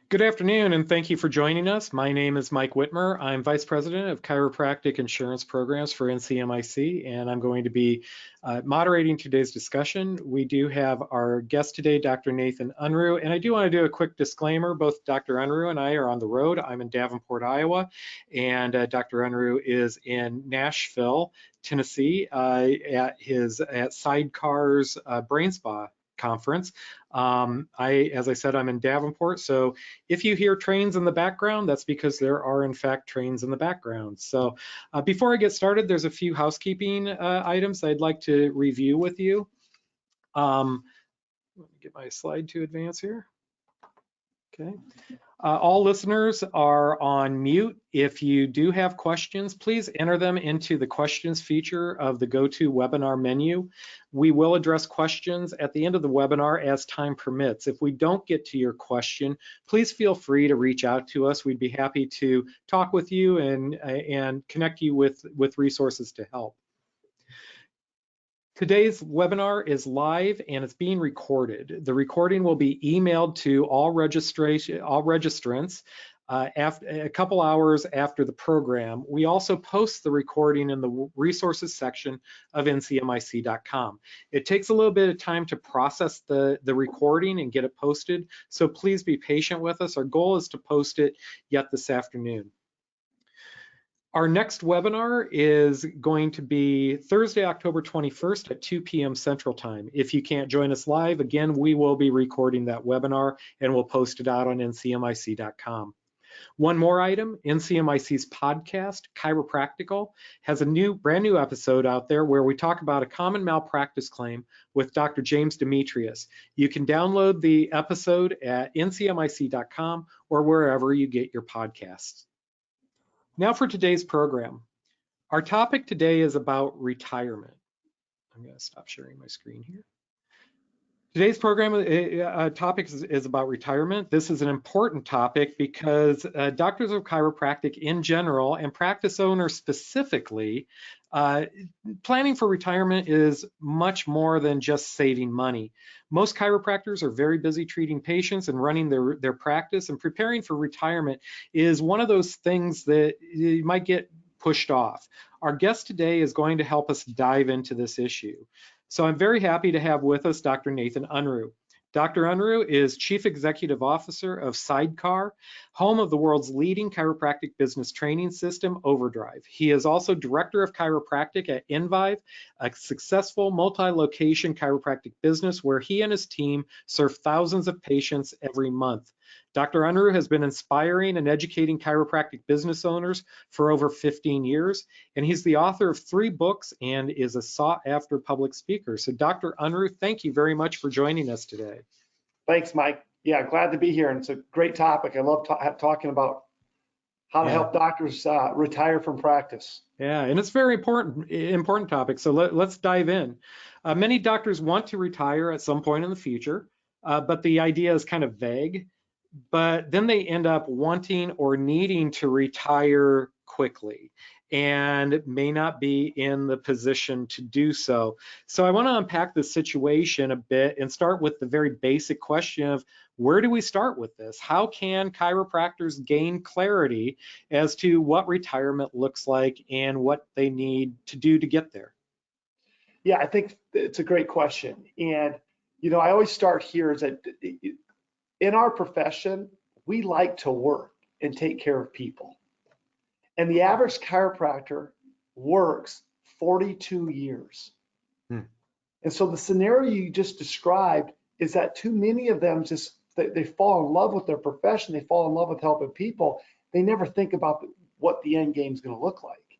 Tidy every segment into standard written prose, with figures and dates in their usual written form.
Good afternoon, and thank you for joining us. My name is Mike Whitmer. I'm Vice President of Chiropractic Insurance Programs for NCMIC, and I'm going to be moderating today's discussion. We do have our guest today, Dr. Nathan Unruh, and I do want to do a quick disclaimer. Both Dr. Unruh and I are on the road. I'm in Davenport, Iowa, and Dr. Unruh is in Nashville, Tennessee, at Sidecar's Brain Spa conference. As I said, I'm in Davenport, so if you hear trains in the background, that's because there are in fact trains in the background. So before I get started, there's a few housekeeping items I'd like to review with you. Let me get my slide to advance here. Okay. All listeners are on mute. If you do have questions, please enter them into the questions feature of the GoToWebinar menu. We will address questions at the end of the webinar as time permits. If we don't get to your question, please feel free to reach out to us. We'd be happy to talk with you and connect you with resources to help. Today's webinar is live and it's being recorded. The recording will be emailed to all registrants after a couple hours after the program. We also post the recording in the resources section of ncmic.com. It takes a little bit of time to process the recording and get it posted, so please be patient with us. Our goal is to post it yet this afternoon. Our next webinar is going to be Thursday, October 21st at 2 p.m. Central Time. If you can't join us live, again, we will be recording that webinar and we'll post it out on ncmic.com. One more item, NCMIC's podcast, Chiropractical, has a brand new episode out there where we talk about a common malpractice claim with Dr. James Demetrius. You can download the episode at ncmic.com or wherever you get your podcasts. Now for today's program. Our topic today is about retirement. I'm going to stop sharing my screen here. Today's program topic is about retirement. This is an important topic because doctors of chiropractic in general and practice owners specifically, planning for retirement is much more than just saving money. Most chiropractors are very busy treating patients and running their practice, and preparing for retirement is one of those things that you might get pushed off. Our guest today is going to help us dive into this issue. So I'm very happy to have with us Dr. Nathan Unruh. Dr. Unruh is Chief Executive Officer of Sidecar, home of the world's leading chiropractic business training system, Overdrive. He is also Director of Chiropractic at Envive, a successful multi-location chiropractic business where he and his team serve thousands of patients every month. Dr. Unruh has been inspiring and educating chiropractic business owners for over 15 years, and he's the author of 3 books and is a sought-after public speaker. So Dr. Unruh, thank you very much for joining us today. Thanks, Mike. Yeah, glad to be here, and it's a great topic. I love talking about how to help doctors retire from practice. Yeah, and it's a very important topic, so let's dive in. Many doctors want to retire at some point in the future, but the idea is kind of vague. But then they end up wanting or needing to retire quickly and may not be in the position to do so. So I want to unpack the situation a bit and start with the very basic question of where do we start with this? How can chiropractors gain clarity as to what retirement looks like and what they need to do to get there? Yeah, I think it's a great question. And, you know, I always start here is that in our profession, we like to work and take care of people. And the average chiropractor works 42 years. And so the scenario you just described is that too many of them they fall in love with their profession, they fall in love with helping people. They never think about what the end game is going to look like.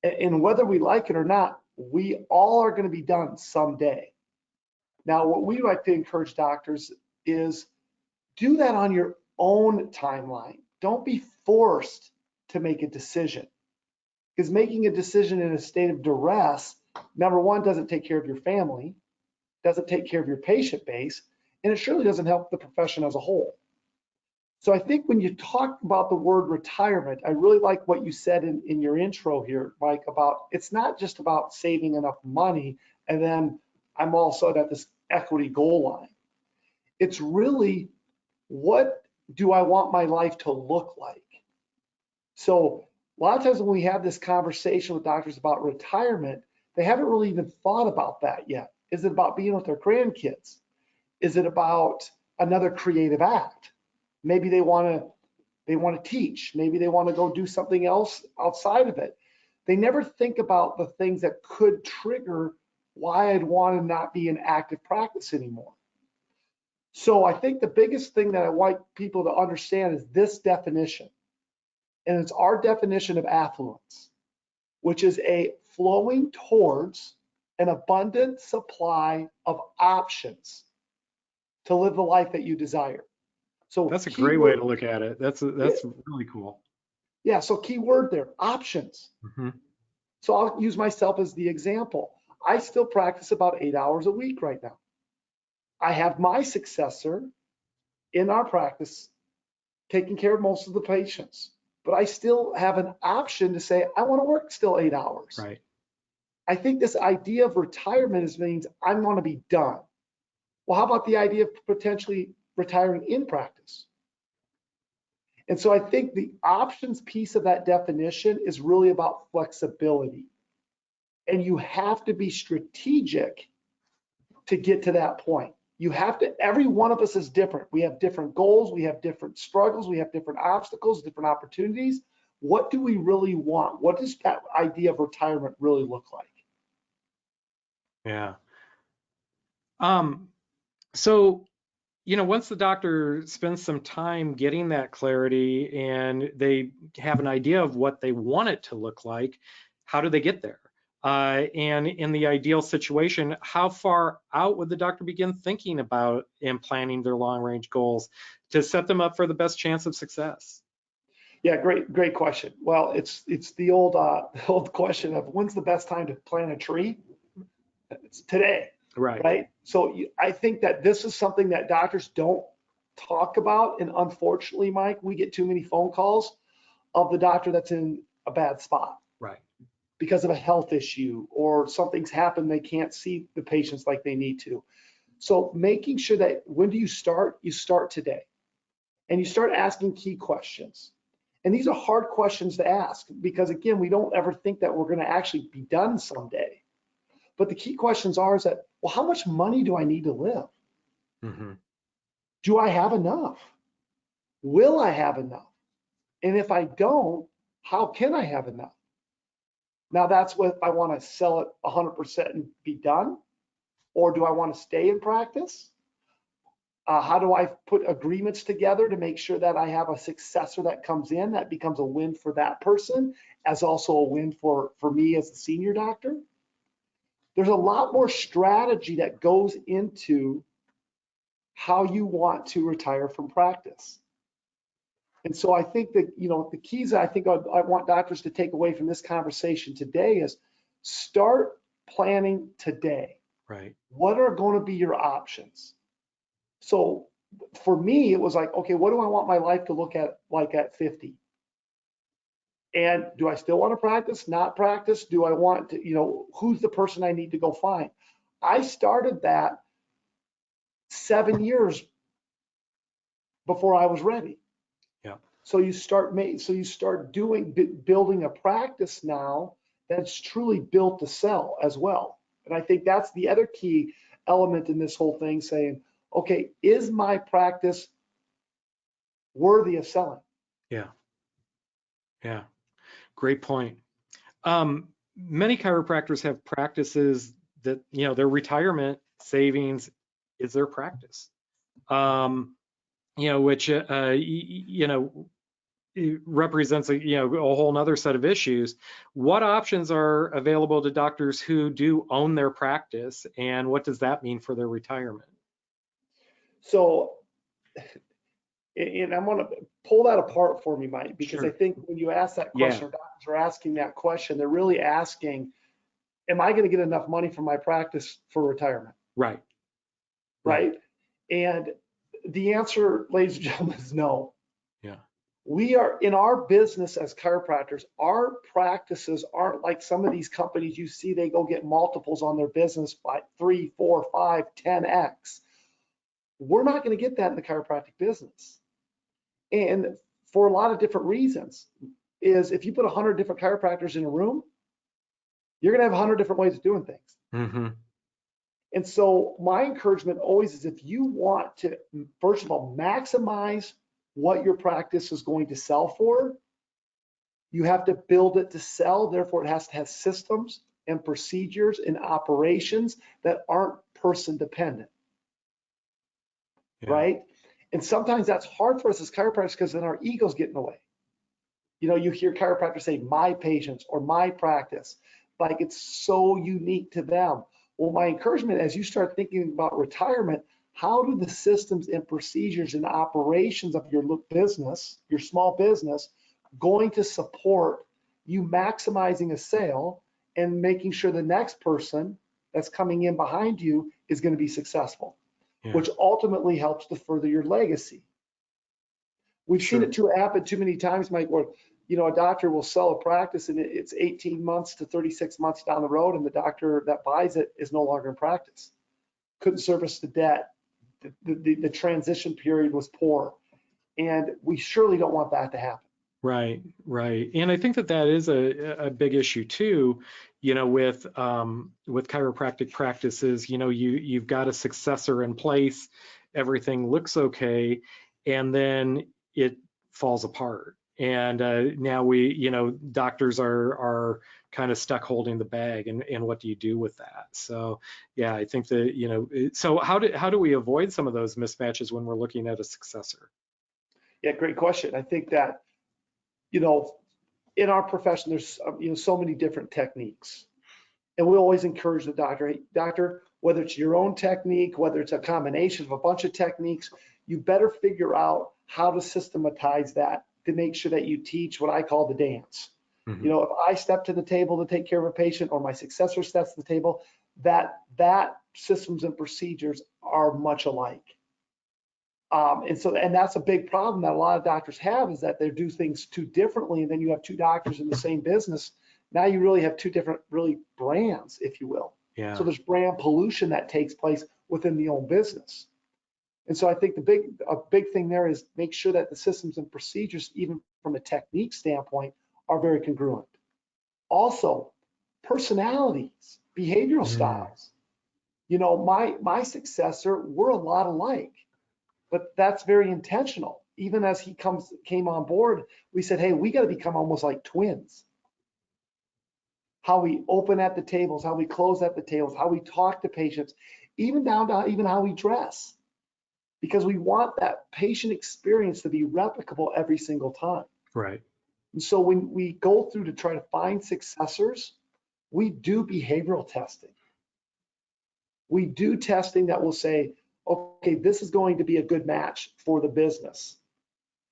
And whether we like it or not, we all are going to be done someday. Now, what we like to encourage doctors is do that on your own timeline. Don't be forced to make a decision, because making a decision in a state of duress, number one, doesn't take care of your family, doesn't take care of your patient base, and it surely doesn't help the profession as a whole. So I think when you talk about the word retirement, I really like what you said in your intro here, Mike, about it's not just about saving enough money and then I'm also at this equity goal line. It's really what do I want my life to look like? So a lot of times when we have this conversation with doctors about retirement, they haven't really even thought about that yet. Is it about being with their grandkids? Is it about another creative act? Maybe they want to teach. Maybe they want to go do something else outside of it. They never think about the things that could trigger why I'd want to not be in active practice anymore. So I think the biggest thing that I want people to understand is this definition. And it's our definition of affluence, which is a flowing towards an abundant supply of options to live the life that you desire. So That's a key great way word, to look at it. That's really cool. yeah, so key word there, options. Hmm. So I'll use myself as the example. I still practice about 8 hours a week right now. I have my successor in our practice taking care of most of the patients, but I still have an option to say, I want to work still 8 hours. Right. I think this idea of retirement means I want to be done. Well, how about the idea of potentially retiring in practice? And so I think the options piece of that definition is really about flexibility. And you have to be strategic to get to that point. You have to, every one of us is different. We have different goals, we have different struggles, we have different obstacles, different opportunities. What do we really want? What does that idea of retirement really look like? Yeah. So, once the doctor spends some time getting that clarity and they have an idea of what they want it to look like, how do they get there? And in the ideal situation, how far out would the doctor begin thinking about and planning their long-range goals to set them up for the best chance of success? Yeah, great question. Well, it's the old question of when's the best time to plant a tree? It's today, Right. right? So I think that this is something that doctors don't talk about, and unfortunately, Mike, we get too many phone calls of the doctor that's in a bad spot Right. because of a health issue or something's happened, they can't see the patients like they need to. So making sure that when do you start? You start today, and you start asking key questions. And these are hard questions to ask because, again, we don't ever think that we're going to actually be done someday. But the key questions are is that, well, how much money do I need to live? Hmm. Do I have enough? Will I have enough? And if I don't, how can I have enough? Now that's what if I want to sell it 100% and be done, or do I want to stay in practice? How do I put agreements together to make sure that I have a successor that comes in that becomes a win for that person, as also a win for me as the senior doctor? There's a lot more strategy that goes into how you want to retire from practice. And so I think that, the keys that I think I want doctors to take away from this conversation today is start planning today. Right. What are going to be your options? So for me, it was like, okay, what do I want my life to look at like at 50? And do I still want to practice, not practice? Do I want to, who's the person I need to go find? I started that 7 years before I was ready. Yeah. So you start building a practice now that's truly built to sell as well. And I think that's the other key element in this whole thing, saying, okay, is my practice worthy of selling? Yeah. Yeah. Great point. Many chiropractors have practices that, their retirement savings is their practice. Which, it represents a whole nother set of issues. What options are available to doctors who do own their practice, and what does that mean for their retirement? So, and I'm going to pull that apart for me, Mike, because I Sure. think when you ask that Yeah. question, or doctors are asking that question, they're really asking, am I going to get enough money from my practice for retirement? Right. Right. Right? And the answer, ladies and gentlemen, is no. Yeah. We are in our business as chiropractors, our practices aren't like some of these companies you see, they go get multiples on their business by 3, 4, 5, 10x. We're not going to get that in the chiropractic business. And for a lot of different reasons, is if you put 100 different chiropractors in a room, you're going to have 100 different ways of doing things. Mm-hmm. And so my encouragement always is, if you want to, first of all, maximize what your practice is going to sell for, you have to build it to sell. Therefore, it has to have systems and procedures and operations that aren't person dependent, Yeah. right? And sometimes that's hard for us as chiropractors because then our egos get in the way. You know, you hear chiropractors say, my patients or my practice, like it's so unique to them. Well, my encouragement as you start thinking about retirement, how do the systems and procedures and operations of your business, your small business, going to support you maximizing a sale and making sure the next person that's coming in behind you is going to be successful, Yeah. which ultimately helps to further your legacy. We've seen it happen too many times, Mike, where, you know, a doctor will sell a practice and it's 18 months to 36 months down the road, and the doctor that buys it is no longer in practice. Couldn't service the debt. The transition period was poor. And we surely don't want that to happen. Right, right. And I think that that is a big issue too, you know, with chiropractic practices. You know, you've got a successor in place, everything looks okay, and then it falls apart. And now you know, doctors are kind of stuck holding the bag, and what do you do with that? So yeah, I think that, you know, so how do we avoid some of those mismatches when we're looking at a successor? Yeah, great question. I think that, you know, in our profession, there's you know, so many different techniques, and we always encourage the doctor, hey, doctor, whether it's your own technique, whether it's a combination of a bunch of techniques, you better figure out how to systematize that to make sure that you teach what I call the dance. Mm-hmm. You know, if I step to the table to take care of a patient, or my successor steps to the table, that systems and procedures are much alike. And that's a big problem that a lot of doctors have, is that they do things too differently, and then you have two doctors in the same business. Now you really have two different brands, if you will. Yeah. So there's brand pollution that takes place within the own business. And so I think a big thing there is make sure that the systems and procedures, even from a technique standpoint, are very congruent. Also, personalities, behavioral styles. You know, my successor, we're a lot alike, but that's very intentional. Even as he came on board, we said, hey, we got to become almost like twins. How we open at the tables, how we close at the tables, how we talk to patients, even down to even how we dress, because we want that patient experience to be replicable every single time. Right. And so when we go through to try to find successors, we do behavioral testing. We do testing that will say, okay, this is going to be a good match for the business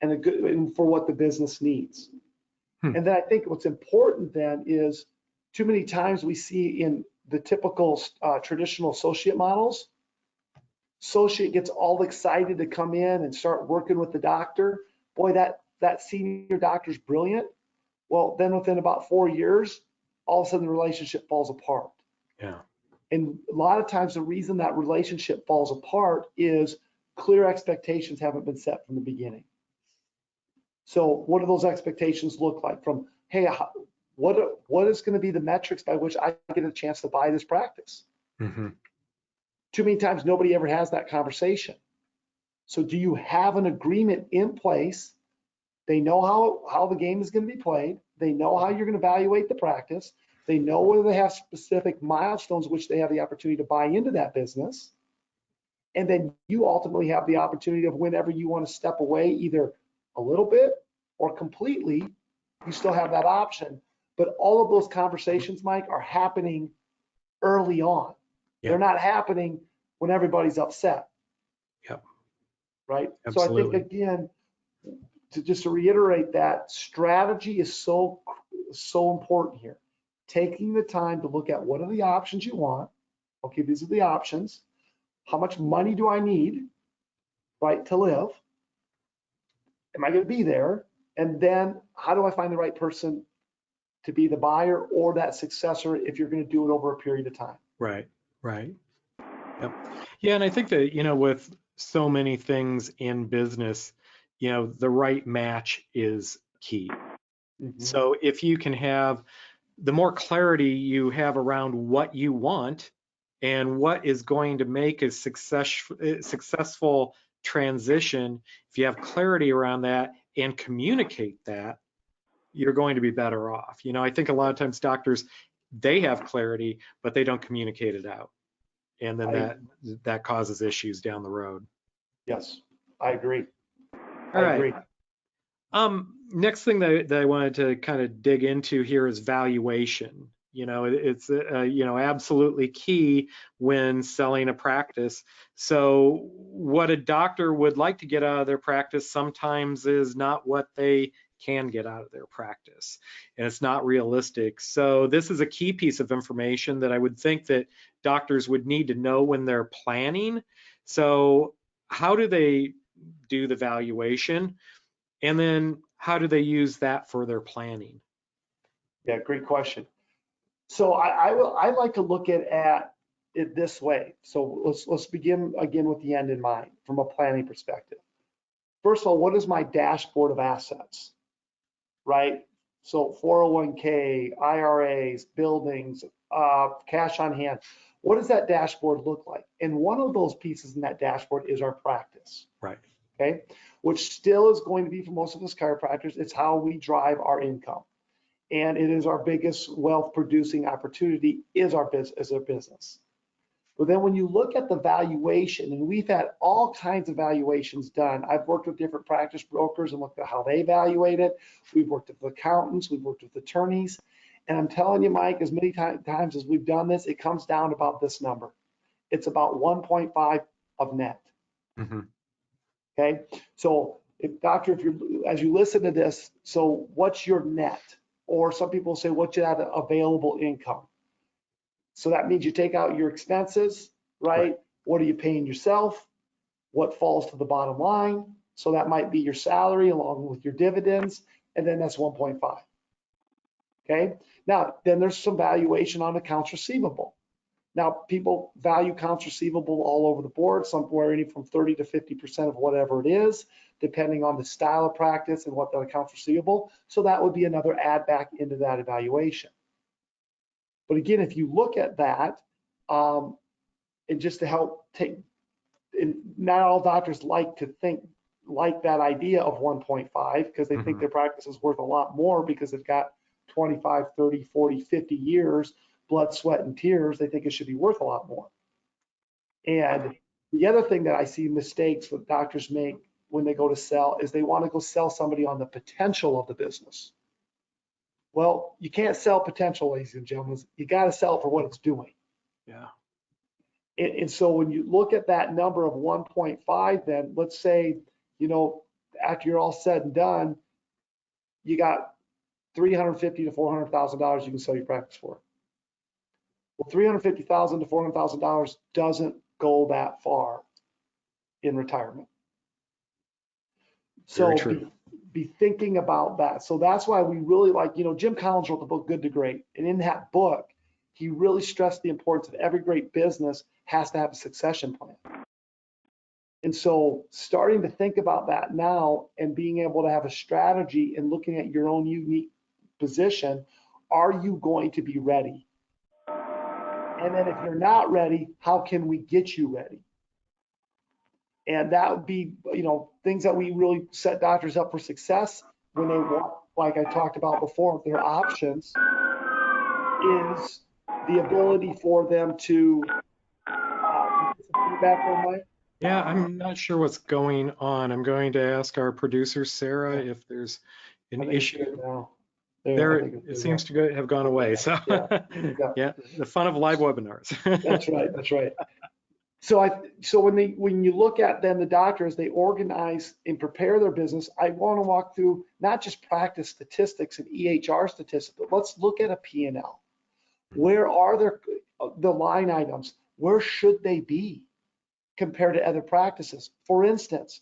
and for what the business needs. And then I think what's important then is, too many times we see in the typical traditional associate models, associate gets all excited to come in and start working with the doctor. Boy, that senior doctor's brilliant. Well, then within about 4 years, all of a sudden the relationship falls apart. Yeah. And a lot of times the reason that relationship falls apart is clear expectations haven't been set from the beginning. So what do those expectations look like? From, hey, what is going to be the metrics by which I get a chance to buy this practice? Mm-hmm. Too many times nobody ever has that conversation. So do you have an agreement in place? They know how the game is going to be played. They know how you're going to evaluate the practice. They know whether they have specific milestones which they have the opportunity to buy into that business. And then you ultimately have the opportunity of, whenever you want to step away, either a little bit or completely, you still have that option. But all of those conversations, Mike, are happening early on. Yeah. They're not happening when everybody's upset. Yep. Right. Absolutely. So I think, again, just to reiterate, that strategy is so important here. Taking the time to look at, what are the options you want? Okay, these are the options. How much money do I need, right, to live? Am I going to be there? And then how do I find the right person to be the buyer or that successor if you're going to do it over a period of time? Right, right. Yep. Yeah, and I think that, you know, with so many things in business, the right match is key. Mhm. So if you can have, the more clarity you have around what you want and what is going to make a successful transition, if you have clarity around that and communicate that, you're going to be better off. I think a lot of times doctors, they have clarity, but they don't communicate it out. And then I that causes issues down the road. Yes, I agree. All I right. agree. Next thing that I wanted to kind of dig into here is valuation. It's absolutely key when selling a practice. So what a doctor would like to get out of their practice sometimes is not what they can get out of their practice, and it's not realistic. So this is a key piece of information that I would think that doctors would need to know when they're planning. So how do they do the valuation? And then how do they use that for their planning? Yeah, great question. So I'd like to look at it this way. So let's begin again with the end in mind from a planning perspective. First of all, what is my dashboard of assets, right? So 401k, IRAs, buildings, cash on hand. What does that dashboard look like? And one of those pieces in that dashboard is our practice, Right. okay? Which still is going to be for most of us chiropractors, it's how we drive our income. And it is our biggest wealth producing opportunity is our business. But then when you look at the valuation, and we've had all kinds of valuations done. I've worked with different practice brokers and looked at how they evaluate it. We've worked with accountants, we've worked with attorneys. And I'm telling you, Mike, as many times as we've done this, it comes down to about this number. It's about 1.5 of net. Mm-hmm. Okay. So as you listen to this, so what's your net? Or some people say, what's your available income? So that means you take out your expenses, right? What are you paying yourself? What falls to the bottom line? So that might be your salary along with your dividends, and then that's 1.5. Okay. Now, then there's some valuation on accounts receivable. Now, people value accounts receivable all over the board, somewhere anywhere from 30 to 50% of whatever it is, depending on the style of practice and what the accounts receivable. So that would be another add back into that evaluation. But again, if you look at that, and just to help take, and not all doctors like to think like that idea of 1.5 because they think their practice is worth a lot more because they've got 25, 30, 40, 50 years, blood, sweat, and tears. They think it should be worth a lot more. And the other thing that I see mistakes that doctors make when they go to sell is they want to go sell somebody on the potential of the business. Well, you can't sell potential, ladies and gentlemen. You got to sell for what it's doing. Yeah. And so when you look at that number of 1.5, then let's say, after you're all said and done, you got $350,000 to $400,000 you can sell your practice for. Well, $350,000 to $400,000 doesn't go that far in retirement. So be thinking about that. So that's why we really like, Jim Collins wrote the book Good to Great. And in that book, he really stressed the importance of every great business has to have a succession plan. And so starting to think about that now and being able to have a strategy and looking at your own unique position, are you going to be ready? And then if you're not ready, how can we get you ready? And that would be, things that we really set doctors up for success when they want, like I talked about before, their options is the ability for them to, feedback on Mike? Yeah, I'm not sure what's going on. I'm going to ask our producer, Sarah, Yeah. if there's an I think issue. it's good now. There, I think it's it good seems now. to have gone away. So, Yeah. yeah, the fun of live webinars. That's right. That's right. So when you look at then the doctors, they organize and prepare their business. I want to walk through not just practice statistics and EHR statistics, but let's look at a P&L. Where are the line items? Where should they be compared to other practices? For instance,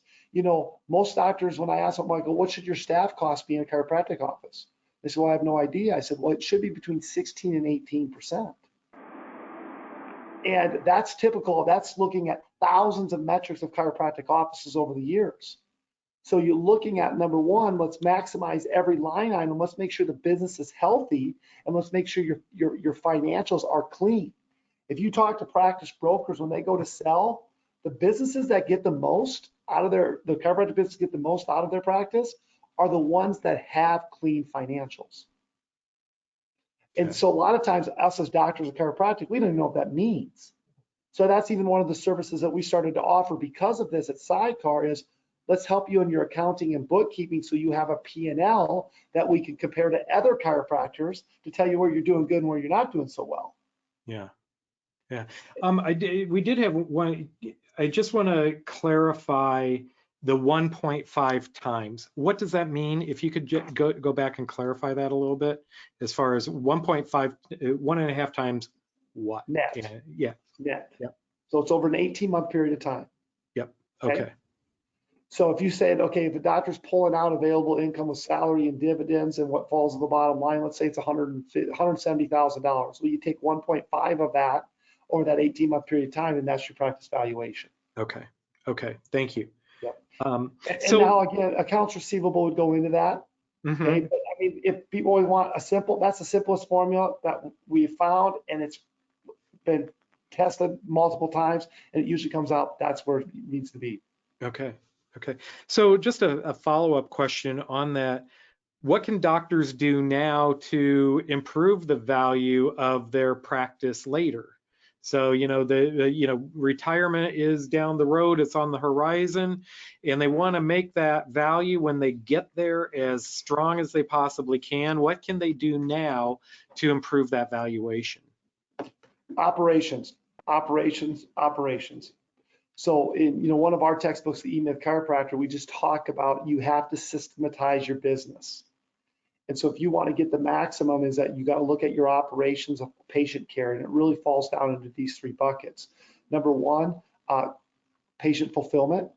most doctors, when I ask them, I go, what should your staff cost be in a chiropractic office? They said, well, I have no idea. I said, well, it should be between 16 and 18%. And that's typical. That's looking at thousands of metrics of chiropractic offices over the years. So you're looking at, number one, let's maximize every line item. Let's make sure the business is healthy, and let's make sure your financials are clean. If you talk to practice brokers, when they go to sell, the businesses that get the most out of the chiropractic business get the most out of their practice are the ones that have clean financials. And Okay. so a lot of times us as doctors of chiropractic, we don't even know what that means. So that's even one of the services that we started to offer because of this at Sidecar is let's help you in your accounting and bookkeeping so you have a P&L that we can compare to other chiropractors to tell you where you're doing good and where you're not doing so well. Yeah. Yeah. We did have one. I just want to clarify the 1.5 times. What does that mean? If you could go back and clarify that a little bit, as far as 1.5, 1.5 times what? Net. Yeah. Net. Yep. So it's over an 18-month period of time. Yep. Okay. So if you said, okay, if the doctor's pulling out available income with salary and dividends and what falls to the bottom line, let's say it's $170,000. Well, you take 1.5 of that over that 18-month period of time, and that's your practice valuation. Okay. Okay. Thank you. Yep. And now again, accounts receivable would go into that. Mm-hmm. Okay. But I mean, if people always want that's the simplest formula that we found, and it's been tested multiple times, and it usually comes out that's where it needs to be. Okay. Okay. So just a follow-up question on that. What can doctors do now to improve the value of their practice later? So, retirement is down the road, it's on the horizon, and they want to make that value when they get there as strong as they possibly can. What can they do now to improve that valuation? Operations. So in one of our textbooks, the E-Myth Chiropractor, we just talk about you have to systematize your business. And so if you want to get the maximum is that you got to look at your operations of patient care, and it really falls down into these three buckets. Number one, patient fulfillment.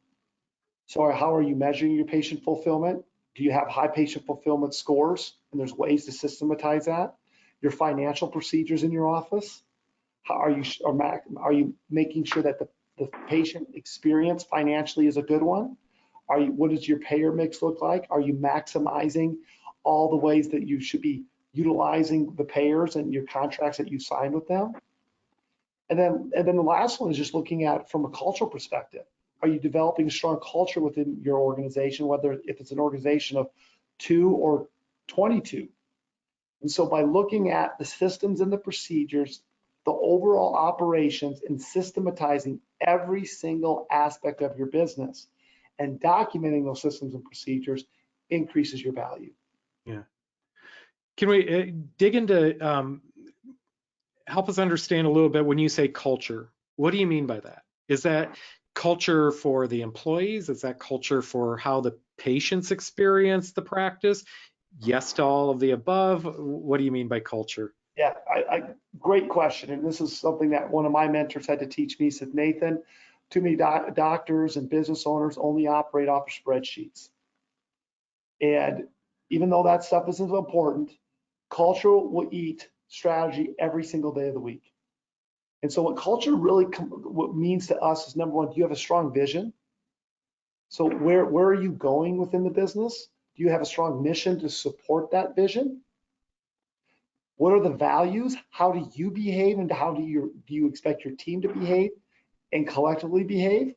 So how are you measuring your patient fulfillment? Do you have high patient fulfillment scores? And there's ways to systematize that. Your financial procedures in your office. How are you making sure that the patient experience financially is a good one? What does your payer mix look like? Are you maximizing all the ways that you should be utilizing the payers and your contracts that you signed with them? And then the last one is just looking at from a cultural perspective. Are you developing a strong culture within your organization, whether if it's an organization of 2 or 22? And so by looking at the systems and the procedures, the overall operations, and systematizing every single aspect of your business and documenting those systems and procedures increases your value. Yeah. Can we dig into, help us understand a little bit when you say culture? What do you mean by that? Is that culture for the employees? Is that culture for how the patients experience the practice? Yes to all of the above. What do you mean by culture? Yeah, great question. And this is something that one of my mentors had to teach me. He said, Nathan, too many doctors and business owners only operate off of spreadsheets. And even though that stuff is important, culture will eat strategy every single day of the week. And so what culture really what means to us is, number one, do you have a strong vision? So where are you going within the business? Do you have a strong mission to support that vision? What are the values? How do you behave, and how do you expect your team to behave and collectively behave?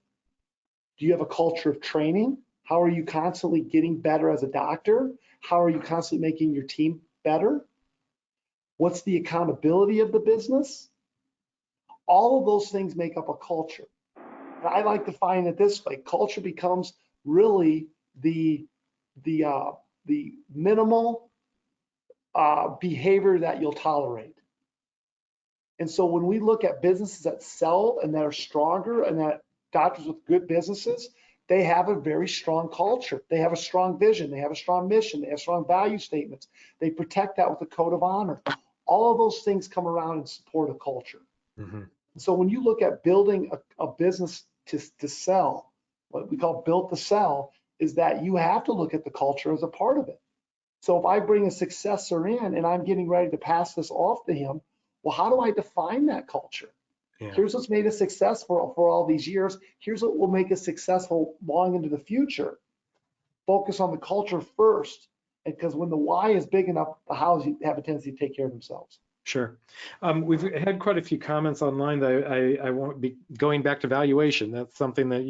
Do you have a culture of training? How are you constantly getting better as a doctor? How are you constantly making your team better? What's the accountability of the business? All of those things make up a culture. And I like to find it this way: culture becomes really the minimal behavior that you'll tolerate. And so when we look at businesses that sell and that are stronger, and that doctors with good businesses, they have a very strong culture. They have a strong vision. They have a strong mission. They have strong value statements. They protect that with a code of honor. All of those things come around and support a culture. Mm-hmm. So when you look at building a business to sell, what we call built to sell, is that you have to look at the culture as a part of it. So if I bring a successor in and I'm getting ready to pass this off to him, well, how do I define that culture? Yeah. Here's what's made us successful for all these years. Here's what will make us successful long into the future. focus on the culture first, because when the why is big enough, the hows have a tendency to take care of themselves. Sure. We've had quite a few comments online that I won't be going back to valuation. That's something that,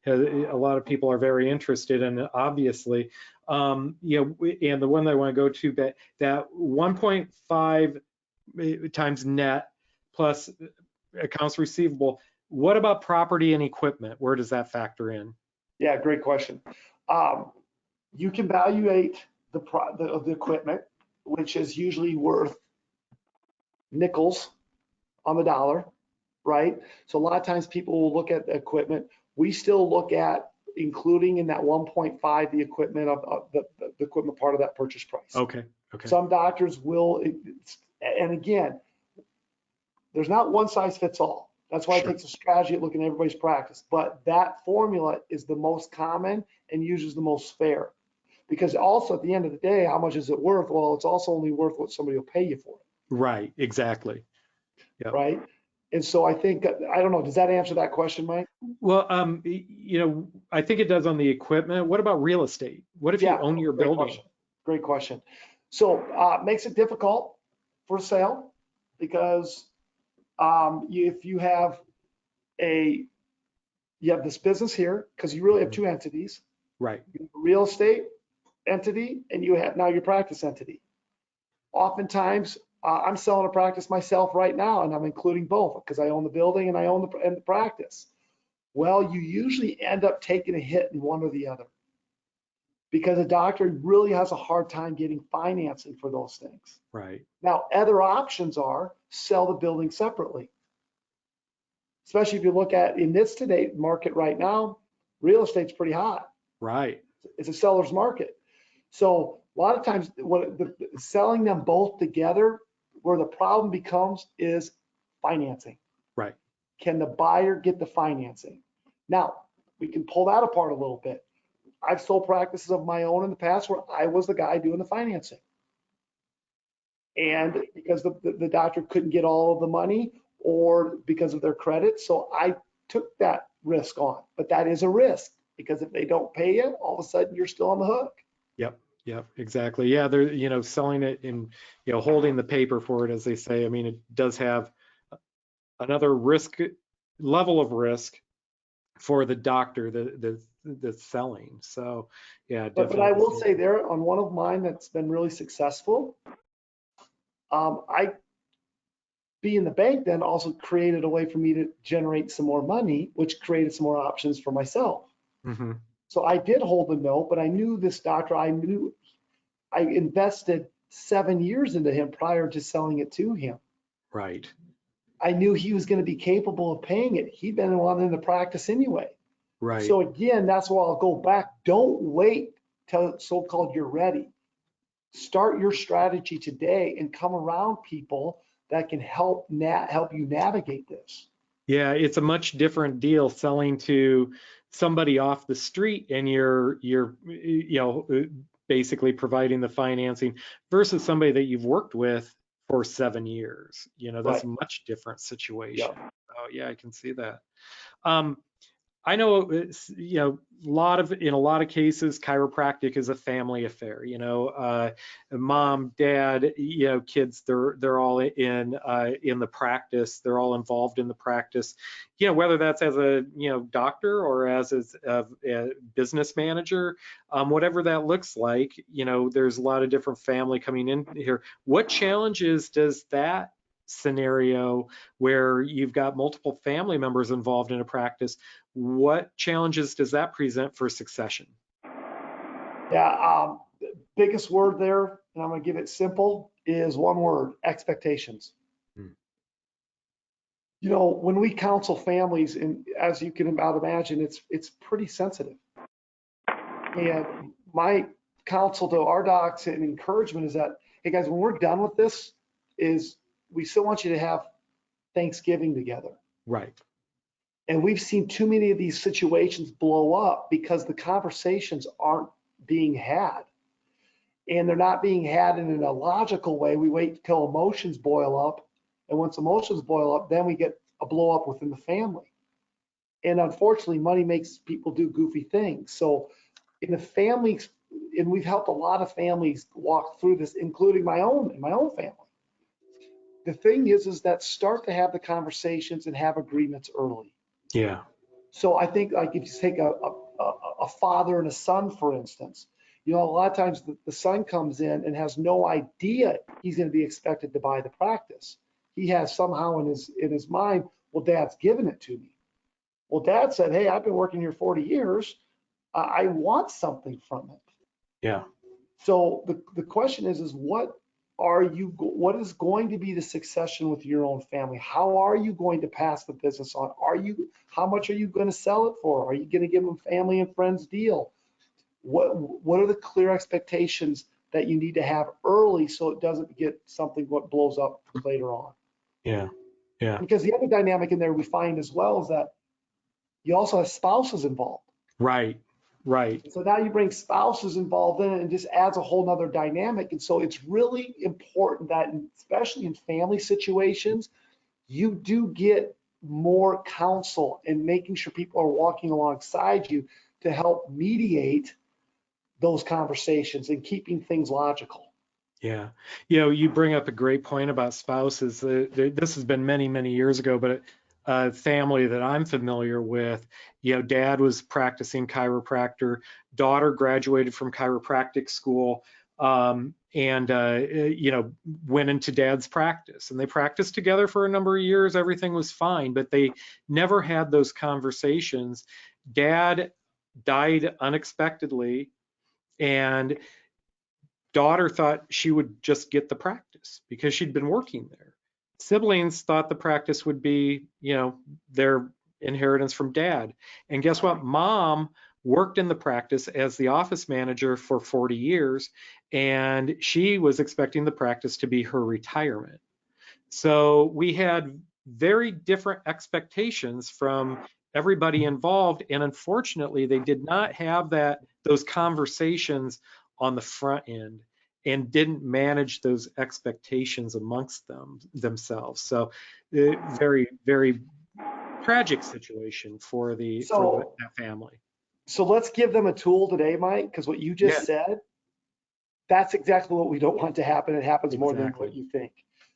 a lot of people are very interested in, obviously. And the one that I want to go to, that 1.5 times net plus accounts receivable. What about property and equipment? Where does that factor in? Yeah, great question. You can valuate the equipment, which is usually worth nickels on the dollar, right? So a lot of times people will look at the equipment. We still look at including in that 1.5 the equipment of the equipment part of that purchase price. Okay. Okay. Some doctors will, and again, there's not one size fits all. That's why it takes a strategy at looking at everybody's practice. But that formula is the most common and usually the most fair. Because also at the end of the day, how much is it worth? Well, it's also only worth what somebody will pay you for it. Right, exactly. Yep. Right. And so I think, I don't know, does that answer that question, Mike? Well, I think it does on the equipment. What about real estate? What if you own your building? Great question. So it makes it difficult for sale because if you have this business here, because you really have two entities. Right. You have a real estate entity and you have now your practice entity. Oftentimes, I'm selling a practice myself right now, and I'm including both because I own the building and I own the practice. Well, you usually end up taking a hit in one or the other because a doctor really has a hard time getting financing for those things. Right. Now, other options are sell the building separately. Especially if you look at in this today market right now, real estate's pretty hot. Right. It's a seller's market. So a lot of times selling them both together, where the problem becomes is financing. Right. Can the buyer get the financing? Now, we can pull that apart a little bit. I've sold practices of my own in the past where I was the guy doing the financing. And because the doctor couldn't get all of the money or because of their credit, so I took that risk on. But that is a risk because if they don't pay you, all of a sudden you're still on the hook. Yep, exactly. Yeah, they're, selling it and, holding the paper for it, as they say. I mean, it does have another level of risk for the doctor that's selling. So, yeah, definitely. But I will say there on one of mine that's been really successful, I being the bank then also created a way for me to generate some more money, which created some more options for myself. Mm-hmm. So I did hold the note, but I knew this doctor, I invested 7 years into him prior to selling it to him. Right. I knew he was going to be capable of paying it. He'd been wanting to practice anyway. Right. So again, that's why I'll go back. Don't wait till so-called you're ready. Start your strategy today and come around people that can help you navigate this. Yeah, it's a much different deal selling to somebody off the street and you're basically providing the financing versus somebody that you've worked with for 7 years. That's a much different situation. Yep. Oh yeah, I can see that. I know it's, in a lot of cases, chiropractic is a family affair. Mom, dad, kids, they're all in the practice. They're all involved in the practice. Whether that's as a doctor or as a business manager, whatever that looks like. There's a lot of different family coming in here. What challenges does that scenario where you've got multiple family members involved in a practice, what challenges does that present for succession? Yeah, the biggest word there, and I'm going to give it simple, is one word: expectations. When we counsel families, and as you can about imagine, it's pretty sensitive. And my counsel to our docs and encouragement is that, hey guys, when we're done with this, is we still want you to have Thanksgiving together. Right. And we've seen too many of these situations blow up because the conversations aren't being had. And they're not being had in an illogical way. We wait till emotions boil up. And once emotions boil up, then we get a blow up within the family. And unfortunately, money makes people do goofy things. So in the families, and we've helped a lot of families walk through this, including my own family. The thing is that start to have the conversations and have agreements early. Yeah. So I think like if you take a father and a son, for instance, a lot of times the son comes in and has no idea he's going to be expected to buy the practice. He has somehow in his mind, well, dad's given it to me. Well, dad said, hey, I've been working here 40 years. I want something from it. Yeah. So the question is what is going to be the succession with your own family? How are you going to pass the business on? How much are you going to sell it for? Are you going to give them family and friends deal? What are the clear expectations that you need to have early so it doesn't get something what blows up later on? Yeah. Yeah. Because the other dynamic in there we find as well is that you also have spouses involved. Right. Right. So now you bring spouses involved in it and just adds a whole nother dynamic. And so it's really important that, especially in family situations, you do get more counsel and making sure people are walking alongside you to help mediate those conversations and keeping things logical. Yeah. You bring up a great point about spouses. This has been many, many years ago, but a family that I'm familiar with, dad was practicing chiropractor, daughter graduated from chiropractic school, and went into dad's practice. And they practiced together for a number of years. Everything was fine, but they never had those conversations. Dad died unexpectedly, and daughter thought she would just get the practice because she'd been working there. Siblings thought the practice would be, their inheritance from dad. And guess what? Mom worked in the practice as the office manager for 40 years, and she was expecting the practice to be her retirement. So we had very different expectations from everybody involved, and unfortunately, they did not have those conversations on the front end and didn't manage those expectations amongst themselves. So, very, very tragic situation for So, that family. so let's give them a tool today, Mike, because what you Yeah, just said, that's exactly what we don't want to happen. It happens more than what exactly. you think.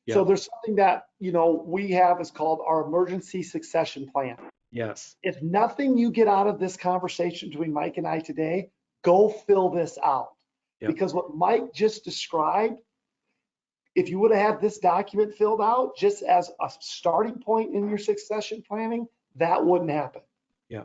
So Yeah. there's something that, we have is called our emergency succession plan. Yes. If nothing you get out of this conversation between Mike and I today, go fill this out. Yep. Because what Mike just described, if you would have had this document filled out just as a starting point in your succession planning, that wouldn't happen. Yeah.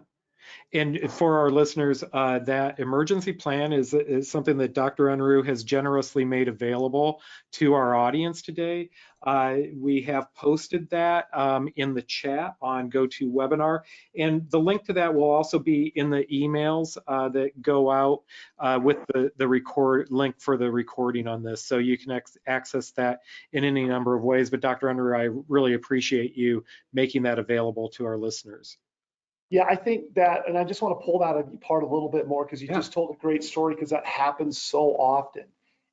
And for our listeners, that emergency plan is something that Dr. Unruh has generously made available to our audience today. We have posted that in the chat on GoToWebinar, and the link to that will also be in the emails that go out with the link for the recording on this. So you can access that in any number of ways. But Dr. Unruh, I really appreciate you making that available to our listeners. Yeah, I think that, and I just want to pull that apart a little bit more because you Yeah. just told a great story because that happens so often.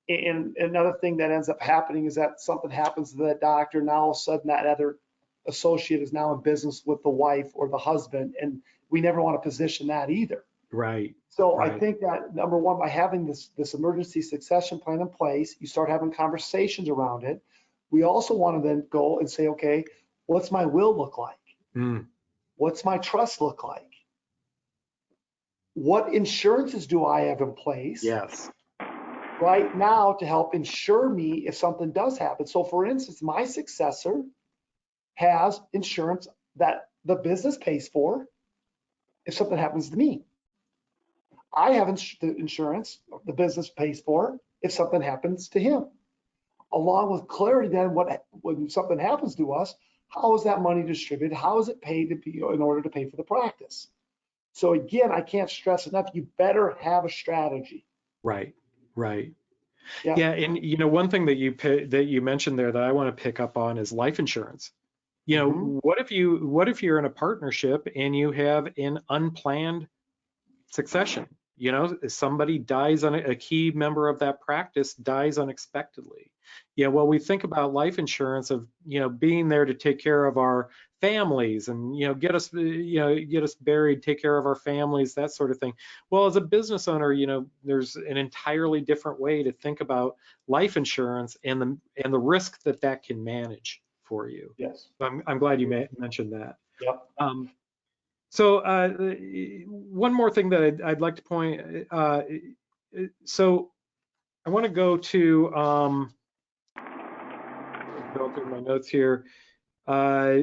And another thing that ends up happening is that something happens to that doctor. Now all of a sudden that other associate is now in business with the wife or the husband, and we never want to position that either. Right. So Right. I think that number one, by having this emergency succession plan in place, you start having conversations around it. We also want to then go and say, okay, what's my will look like? Mm. What's my trust look like? What insurances do I have in place Yes. right now to help insure me if something does happen? So for instance, my successor has insurance that the business pays for if something happens to me. I have the insurance the business pays for if something happens to him. Along with clarity then when something happens to us, how is that money distributed? How is it paid to be in order to pay for the practice? So again, I can't stress enough, you better have a strategy. Right. Right. Yeah. Yeah. And one thing that you mentioned there that I want to pick up on is life insurance. Mm-hmm. What if you're in a partnership and you have an unplanned succession? You know, if somebody dies a key member of that practice dies unexpectedly. Yeah, well, we think about life insurance of, you know, being there to take care of our families and, you know, get us buried, take care of our families, that sort of thing. Well, as a business owner, you know, there's an entirely different way to think about life insurance and the risk that that can manage for you. Yes. So I'm glad you mentioned that. Yep. So one more thing that I'd like to point. So I want to go to go through my notes here.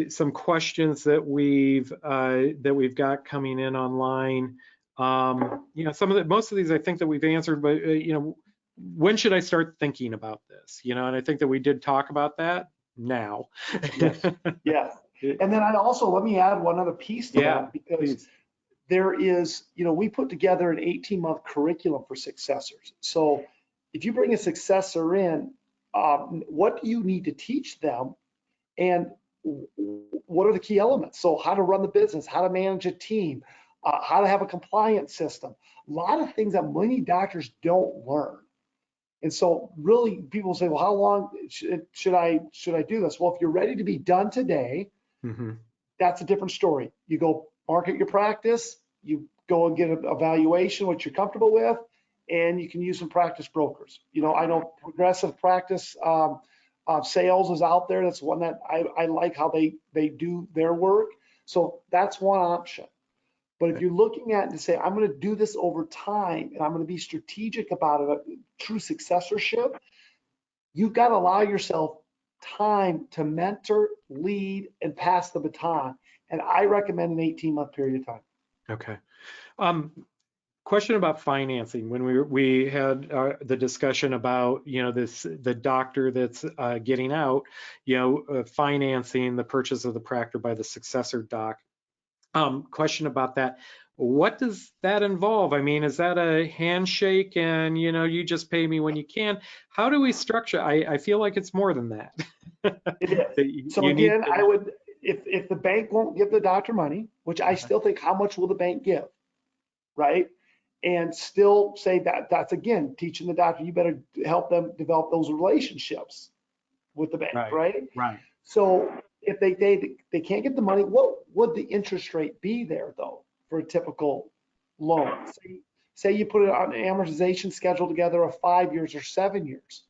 Some questions that we've got coming in online. You know, most of these I think that we've answered, but you know, when should I start thinking about this? You know, and I think that we did talk about that now. Yes. Yes. And then let me add one other piece to Yeah, that, because please. there is, you know, we put together an 18-month curriculum for successors. So if you bring a successor in, what do you need to teach them? And what are the key elements? So how to run the business, how to manage a team, how to have a compliance system, a lot of things that many doctors don't learn. And so really people say, well, how long should I do this? Well, if you're ready to be done today, Mm-hmm. that's a different story. You go market your practice, you go and get an evaluation, what you're comfortable with, and you can use some practice brokers. You know, I know Progressive Practice Sales is out there. That's one that I like how they do their work. So that's one option. But if you're looking at it to say, I'm going to do this over time and I'm going to be strategic about it, true successorship, you've got to allow yourself time to mentor, lead, and pass the baton. And I recommend an 18-month period of time. Okay. Question about financing. When we had the discussion about, you know, the doctor that's getting out, you know, financing the purchase of the practice by the successor doc. Question about that. What does that involve? I mean, is that a handshake and, you know, you just pay me when you can? How do we structure? I feel like it's more than that. It is. So You need again, to, I would, if the bank won't give the doctor money, which I still think, how much will the bank give, right? And still say that's again teaching the doctor, you better help them develop those relationships with the bank, right, right? right. So if they can't get the money, what would the interest rate be there though for a typical loan? Say you put it on an amortization schedule together of 5 years or 7 years.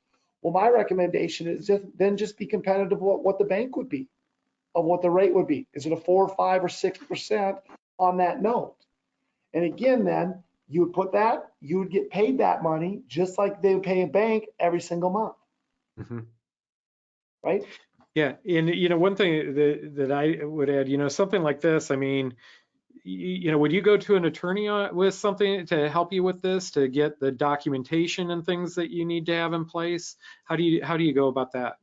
Well, my recommendation is just be competitive with what the bank would be, of what the rate would be. Is it a 4, 5, or 6% on that note? And again, then you would put that, you would get paid that money just like they would pay a bank every single month, Mm-hmm. right? Yeah, and you know, one thing that I would add, you know, something like this, I mean, you know, would you go to an attorney with something to help you with this, to get the documentation and things that you need to have in place? How do you go about that?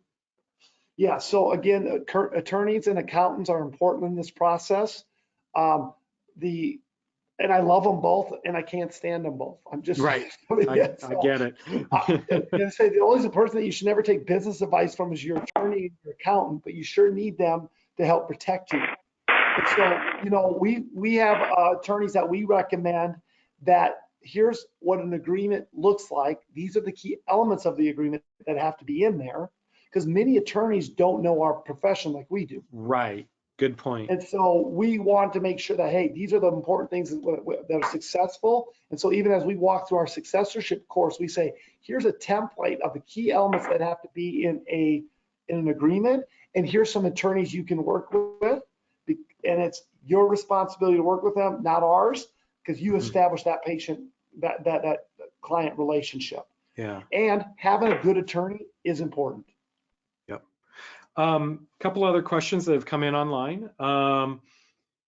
Yeah, so again, attorneys and accountants are important in this process. Um, the and I love them both, and I can't stand them both. I'm just Right. yeah, I so, get it. and say the only person that you should never take business advice from is your attorney and your accountant, but you sure need them to help protect you. And so, you know, we have attorneys that we recommend that here's what an agreement looks like. These are the key elements of the agreement that have to be in there, because many attorneys don't know our profession like we do. Right. Good point. And so we want to make sure that, hey, these are the important things that are successful. And so even as we walk through our successorship course, we say, here's a template of the key elements that have to be in an agreement. And here's some attorneys you can work with. And it's your responsibility to work with them, not ours, because you establish that that client relationship. Yeah. And having a good attorney is important. Yep. Couple other questions that have come in online.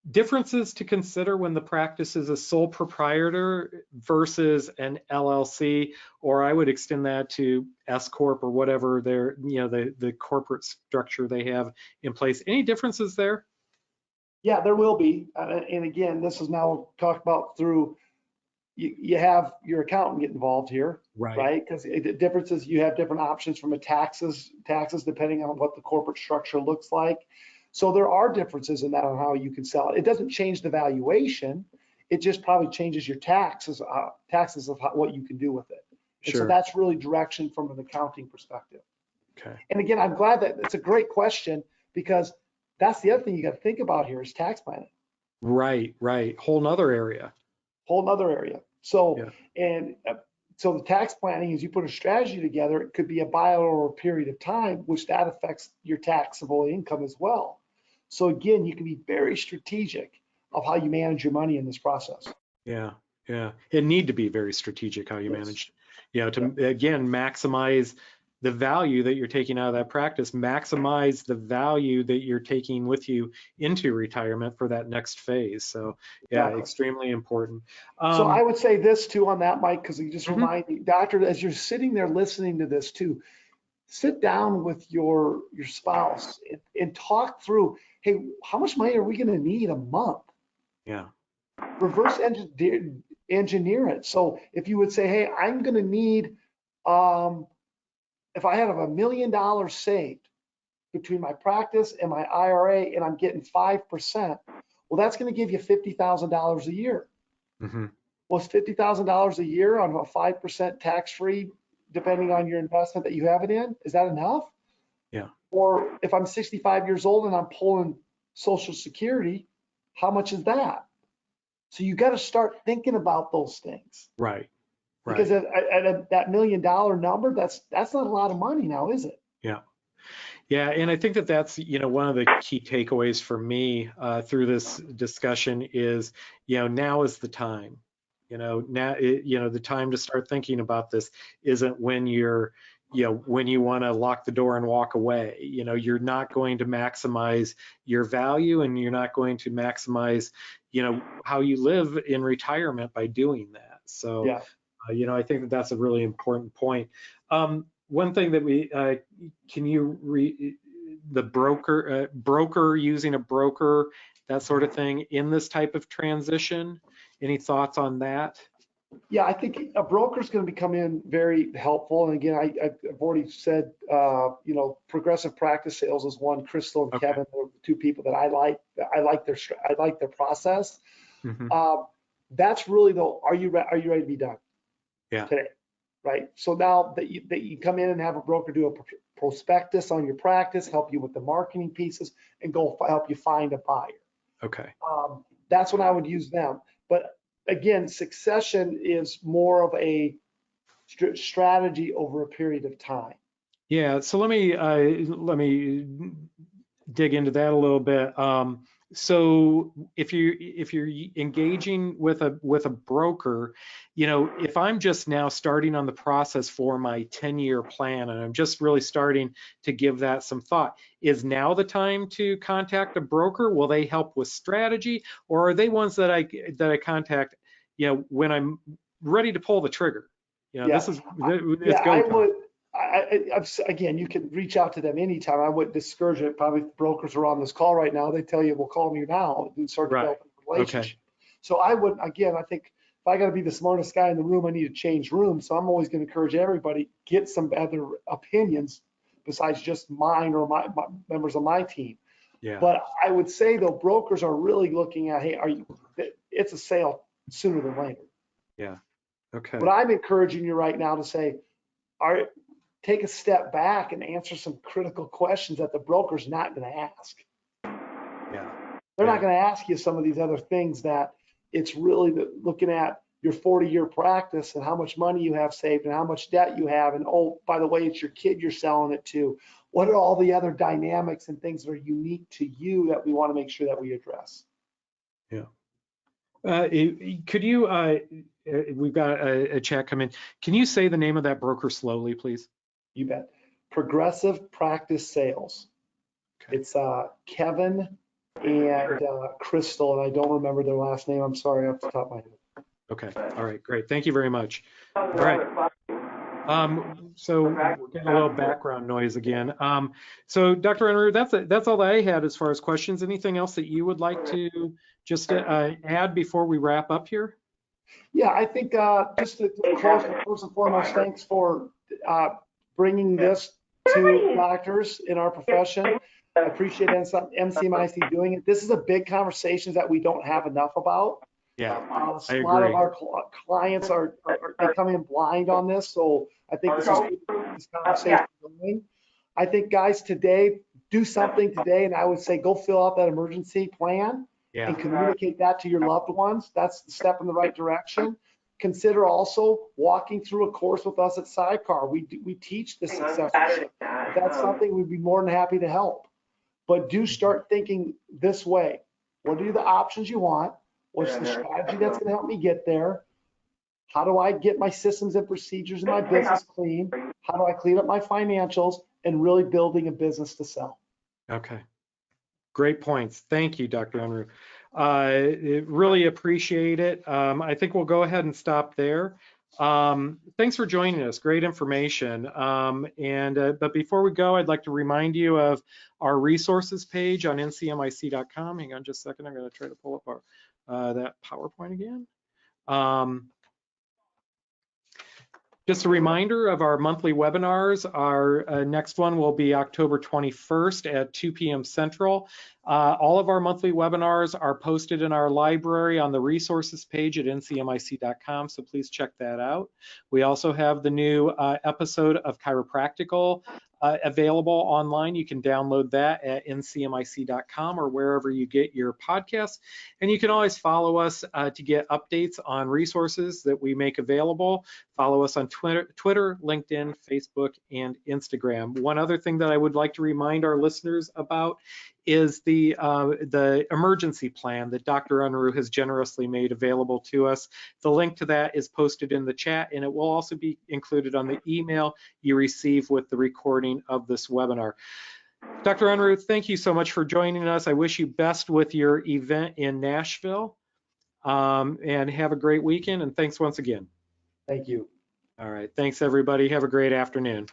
Differences to consider when the practice is a sole proprietor versus an LLC, or I would extend that to S Corp or whatever their, you know, the corporate structure they have in place. Any differences there? Yeah, there will be. And again, this is now talked about through, you have your accountant get involved here, Right. right? Because the difference is you have different options from a taxes depending on what the corporate structure looks like. So there are differences in that on how you can sell it. It doesn't change the valuation. It just probably changes your taxes of what you can do with it. And so Sure. that's really direction from an accounting perspective. Okay. And again, I'm glad that it's a great question, because that's the other thing you got to think about here is tax planning. Right, right. Whole nother area. Whole nother area. So, Yeah. and so the tax planning, as you put a strategy together, it could be a buyout over a period of time, which that affects your taxable income as well. So again, you can be very strategic of how you manage your money in this process. Yeah, yeah. It need to be very strategic how you Yes. manage, you know, Yeah. to again maximize the value that you're taking out of that practice, maximize the value that you're taking with you into retirement for that next phase. So yeah, Exactly. extremely important. So I would say this too on that, Mike, because you just Mhm. remind me, doctor, as you're sitting there listening to this too, sit down with your spouse and talk through, hey, how much money are we going to need a month? Yeah. Reverse engineer it. So if you would say, hey, I'm going to need, um, if I have $1 million saved between my practice and my IRA and I'm getting 5%, well, that's going to give you $50,000 a year. Hmm. Well, it's $50,000 a year on a 5% tax-free, depending on your investment that you have it in. Is that enough? Yeah. Or if I'm 65 years old and I'm pulling Social Security, how much is that? So you got to start thinking about those things, Right. because Right. at that $1 million number, that's not a lot of money now, is it? Yeah. Yeah, and I think that that's, you know, one of the key takeaways for me through this discussion is, you know, now is the time. You know, now, you know, the time to start thinking about this isn't when you're, you know, when you want to lock the door and walk away. You know, you're not going to maximize your value, and you're not going to maximize, you know, how you live in retirement by doing that. So, Yeah. you know, I think that that's a really important point. One thing that we can you the broker using a broker, that sort of thing in this type of transition. Any thoughts on that? Yeah, I think a broker is going to become in very helpful. And again, I've already said, you know, progressive practice sales is one. Crystal and Okay. Kevin are two people that I like. I like their process. Hmm. Um, that's really though. Are you ready to be done Yeah. today? Right. So now that you come in and have a broker do a prospectus on your practice, help you with the marketing pieces, and go help you find a buyer. Okay. That's when I would use them. But again, succession is more of a strategy over a period of time. Yeah. So let me dig into that a little bit. So if you're engaging with a broker, you know, if I'm just now starting on the process for my 10-year plan and I'm just really starting to give that some thought, is now the time to contact a broker? Will they help with strategy, or are they ones that I contact, you know, when I'm ready to pull the trigger? You know, Yeah, it's yeah, go I time. would. Again, you can reach out to them anytime. I wouldn't discourage it. Probably if brokers are on this call right now, they tell you, well, call me now and start Right. developing a Okay. relationship. So I would, again, I think if I got to be the smartest guy in the room, I need to change rooms. So I'm always going to encourage everybody, get some other opinions besides just mine or my members of my team. Yeah. But I would say though, brokers are really looking at, hey, it's a sale sooner than later. Yeah. But Okay. I'm encouraging you right now to say, take a step back and answer some critical questions that the broker's not going to ask. Yeah. They're not Yeah. going to ask you some of these other things that it's really looking at your 40-year practice and how much money you have saved and how much debt you have. And oh, by the way, it's your kid you're selling it to. What are all the other dynamics and things that are unique to you that we want to make sure that we address? Yeah. Could you, we've got a chat come in. Can you say the name of that broker slowly, please? You bet. Progressive Practice Sales. Okay. It's Kevin and Crystal, and I don't remember their last name. I'm sorry off the top of my head. Okay. All right. Great. Thank you very much. All right. So we're getting a little background noise again. So Dr. Unruh, that's all that I had as far as questions. Anything else that you would like to just add before we wrap up here? Yeah, I think just to close, first and foremost, thanks for bringing this to doctors in our profession. I appreciate MCMIC doing it. This is a big conversation that we don't have enough about. Yeah, I A lot of agree. our clients they come in blind on this, so I think this is good to keep this conversation going. I think, guys, today, do something today, and I would say go fill out that emergency plan Yeah, and communicate that to your loved ones. That's the step in the right direction. Consider also walking through a course with us at Sidecar. We teach the successorship. If that's something, we'd be more than happy to help. But do start thinking this way. What are the options you want? What's the strategy that's going to help me get there? How do I get my systems and procedures in my business clean? How do I clean up my financials and really building a business to sell? okay. Great points. Thank you, Dr. Unruh. Really appreciate it. I think we'll go ahead and stop there. Thanks for joining us. Great information. But before we go, I'd like to remind you of our resources page on ncmic.com. Hang on just a second. I'm going to try to pull up our that PowerPoint again. Just a reminder of our monthly webinars. Our next one will be October 21st at 2 p.m. Central. All of our monthly webinars are posted in our library on the resources page at ncmic.com, so please check that out. We also have the new episode of Chiropractical available online. You can download that at ncmic.com or wherever you get your podcasts. And you can always follow us to get updates on resources that we make available. Follow us on Twitter, LinkedIn, Facebook, and Instagram. One other thing that I would like to remind our listeners about is the emergency plan that Dr. Unruh has generously made available to us. The link to that is posted in the chat, and it will also be included on the email you receive with the recording of this webinar. Dr. Unruh, thank you so much for joining us. I wish you best with your event in Nashville, and have a great weekend, and thanks once again. Thank you. All right, thanks everybody. Have a great afternoon.